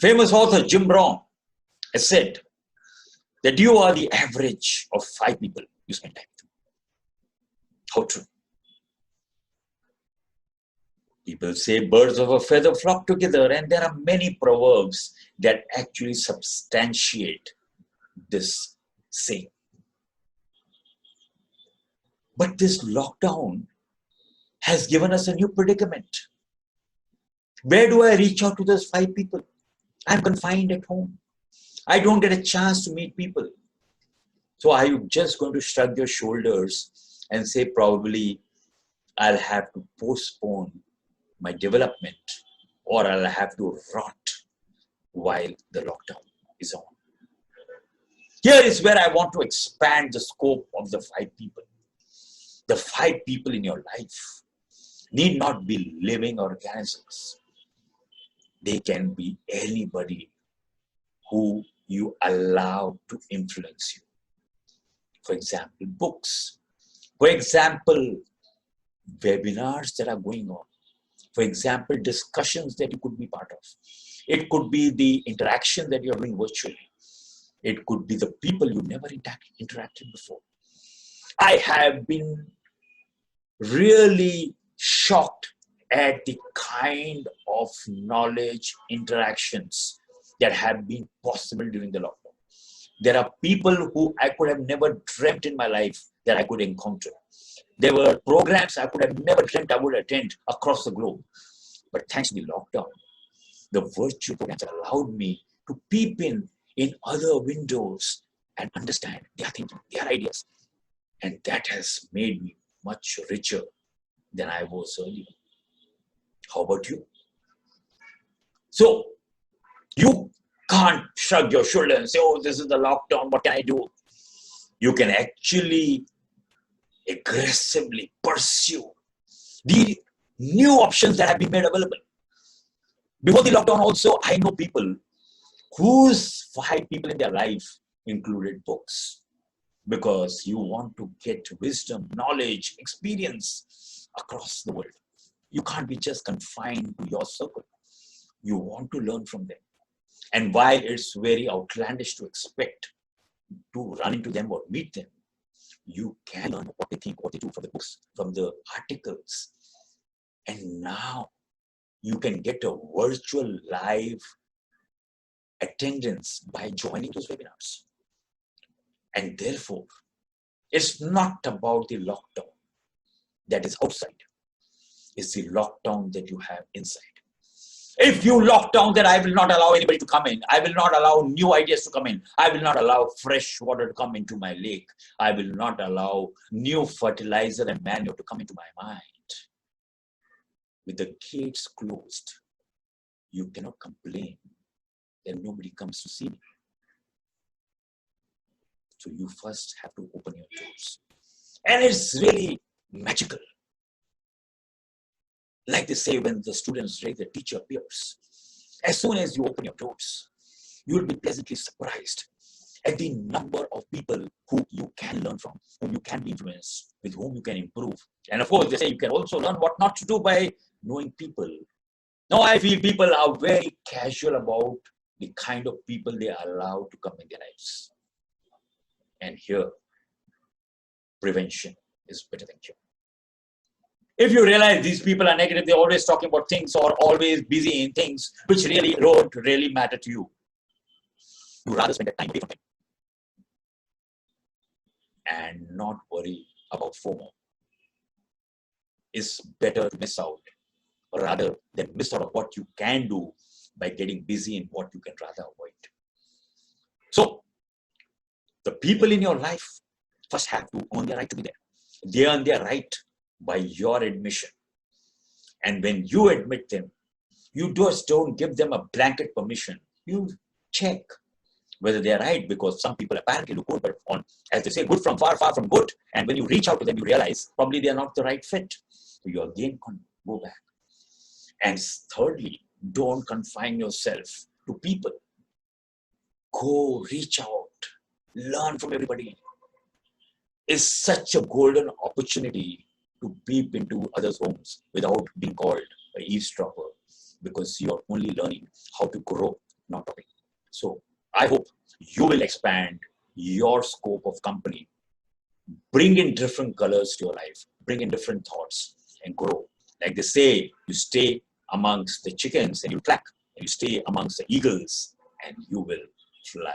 Famous author Jim Brown has said that you are the average of 5 people you spend time with. How true. People say birds of a feather flock together, and there are many proverbs that actually substantiate this saying. But this lockdown has given us a new predicament. Where do I reach out to those 5 people? I'm confined at home. I don't get a chance to meet people. So are you just going to shrug your shoulders and say, probably I'll have to postpone my development, or I'll have to rot while the lockdown is on? Here is where I want to expand the scope of the 5 people. The 5 people in your life need not be living organisms. They can be anybody who you allow to influence you. For example, books. For example, webinars that are going on. For example, discussions that you could be part of. It could be the interaction that you're doing virtually. It could be the people you never interacted before. I have been really shocked at the kind of knowledge interactions that have been possible during the lockdown. There are people who I could have never dreamt in my life that I could encounter. There were programs I could have never dreamt I would attend across the globe. But thanks to the lockdown, the virtual programs allowed me to peep in other windows and understand their thinking, their ideas. And that has made me much richer than I was earlier. How about you? So, you can't shrug your shoulder and say, oh, this is the lockdown, what can I do? You can actually aggressively pursue the new options that have been made available. Before the lockdown also, I know people whose 5 people in their life included books, because you want to get wisdom, knowledge, experience across the world. You can't be just confined to your circle. You want to learn from them. And while it's very outlandish to expect to run into them or meet them, you can learn what they think, what they do from the books, from the articles. And now you can get a virtual live attendance by joining those webinars. And therefore, it's not about the lockdown that is outside. It's the lockdown that you have inside. If you lock down, then I will not allow anybody to come in. I will not allow new ideas to come in. I will not allow fresh water to come into my lake. I will not allow new fertilizer and manure to come into my mind. With the gates closed, you cannot complain that nobody comes to see me. So you first have to open your doors. And it's really magical. Like they say, when the students raise, the teacher appears. As soon as you open your doors, you will be pleasantly surprised at the number of people who you can learn from, whom you can be influenced, with whom you can improve. And of course, they say you can also learn what not to do by knowing people. Now, I feel people are very casual about the kind of people they allow to come in their lives. And here, prevention is better than cure. If you realize these people are negative, they're always talking about things or always busy in things which really don't really matter to you, you rather spend the time away from them and not worry about FOMO. It's better to miss out rather than miss out of what you can do by getting busy in what you can rather avoid. So, the people in your life first have to earn their right to be there. They earn their right by your admission. And when you admit them, you just don't give them a blanket permission. You check whether they're right, because some people apparently look good, but as they say, good from far, far from good. And when you reach out to them, you realize probably they're not the right fit. So you again go back. And thirdly, don't confine yourself to people. Go, reach out, learn from everybody. It's such a golden opportunity to peep into others' homes without being called an eavesdropper, because you're only learning how to grow, not topic. So I hope you will expand your scope of company, bring in different colors to your life, bring in different thoughts, and grow. Like they say, you stay amongst the chickens and you clack, and you stay amongst the eagles and you will fly.